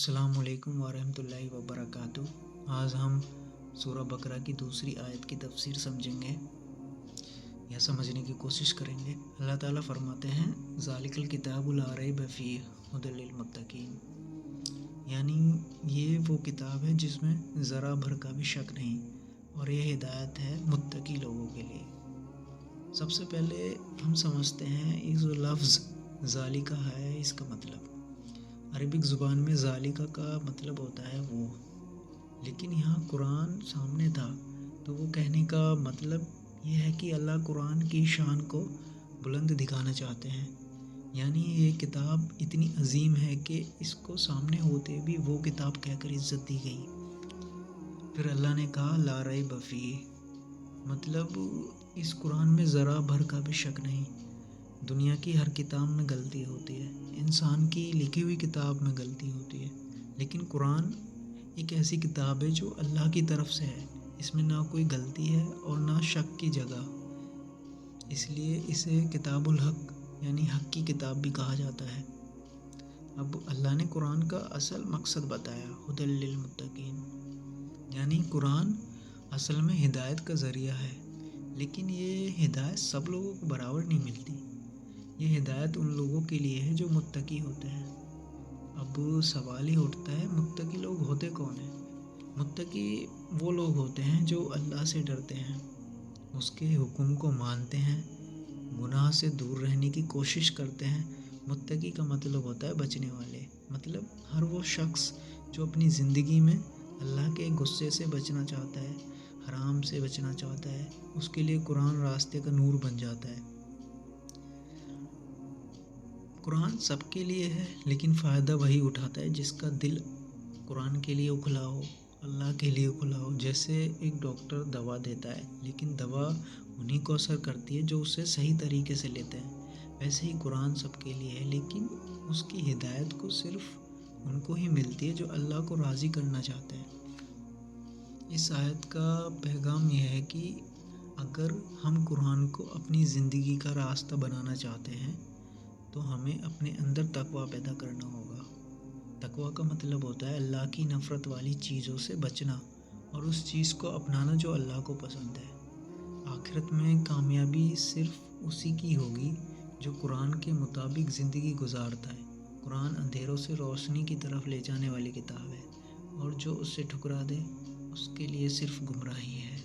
السلام علیکم ورحمۃ اللہ وبرکاتہ۔ آج ہم سورہ بقرہ کی دوسری آیت کی تفسیر سمجھیں گے یا سمجھنے کی کوشش کریں گے۔ اللہ تعالیٰ فرماتے ہیں ذالک الکتاب لا ریب فیہ ھدی للمتقین، یعنی یہ وہ کتاب ہے جس میں ذرا بھر کا بھی شک نہیں اور یہ ہدایت ہے متقی لوگوں کے لیے۔ سب سے پہلے ہم سمجھتے ہیں یہ جو لفظ ذالکہ ہے اس کا مطلب عربک زبان میں ذالکہ کا مطلب ہوتا ہے وہ، لیکن یہاں قرآن سامنے تھا تو وہ کہنے کا مطلب یہ ہے کہ اللہ قرآن کی شان کو بلند دکھانا چاہتے ہیں، یعنی یہ کتاب اتنی عظیم ہے کہ اس کو سامنے ہوتے بھی وہ کتاب کہہ کر عزت دی گئی۔ پھر اللہ نے کہا لا ریب فیہ، مطلب اس قرآن میں ذرا بھر کا بھی شک نہیں۔ دنیا کی ہر کتاب میں غلطی ہوتی ہے، انسان کی لکھی ہوئی کتاب میں غلطی ہوتی ہے، لیکن قرآن ایک ایسی کتاب ہے جو اللہ کی طرف سے ہے، اس میں نہ کوئی غلطی ہے اور نہ شک کی جگہ، اس لیے اسے کتاب الحق یعنی حق کی کتاب بھی کہا جاتا ہے۔ اب اللہ نے قرآن کا اصل مقصد بتایا ھدی للمتقین، یعنی قرآن اصل میں ہدایت کا ذریعہ ہے، لیکن یہ ہدایت سب لوگوں کو برابر نہیں ملتی۔ یہ ہدایت ان لوگوں کے لیے ہے جو متقی ہوتے ہیں۔ اب سوال ہی اٹھتا ہے متقی لوگ ہوتے کون ہیں؟ متقی وہ لوگ ہوتے ہیں جو اللہ سے ڈرتے ہیں، اس کے حکم کو مانتے ہیں، گناہ سے دور رہنے کی کوشش کرتے ہیں۔ متقی کا مطلب ہوتا ہے بچنے والے، مطلب ہر وہ شخص جو اپنی زندگی میں اللہ کے غصے سے بچنا چاہتا ہے، حرام سے بچنا چاہتا ہے، اس کے لیے قرآن راستے کا نور بن جاتا ہے۔ قرآن سب کے لیے ہے، لیکن فائدہ وہی اٹھاتا ہے جس کا دل قرآن کے لیے کھلا ہو، اللہ کے لیے کھلا ہو۔ جیسے ایک ڈاکٹر دوا دیتا ہے، لیکن دوا انہی کو اثر کرتی ہے جو اسے صحیح طریقے سے لیتے ہیں، ویسے ہی قرآن سب کے لیے ہے، لیکن اس کی ہدایت کو صرف ان کو ہی ملتی ہے جو اللہ کو راضی کرنا چاہتے ہیں۔ اس آیت کا پیغام یہ ہے کہ اگر ہم قرآن کو اپنی زندگی کا راستہ بنانا چاہتے ہیں تو ہمیں اپنے اندر تقویٰ پیدا کرنا ہوگا۔ تقویٰ کا مطلب ہوتا ہے اللہ کی نفرت والی چیزوں سے بچنا اور اس چیز کو اپنانا جو اللہ کو پسند ہے۔ آخرت میں کامیابی صرف اسی کی ہوگی جو قرآن کے مطابق زندگی گزارتا ہے۔ قرآن اندھیروں سے روشنی کی طرف لے جانے والی کتاب ہے، اور جو اسے ٹھکرا دے اس کے لیے صرف گمراہی ہے۔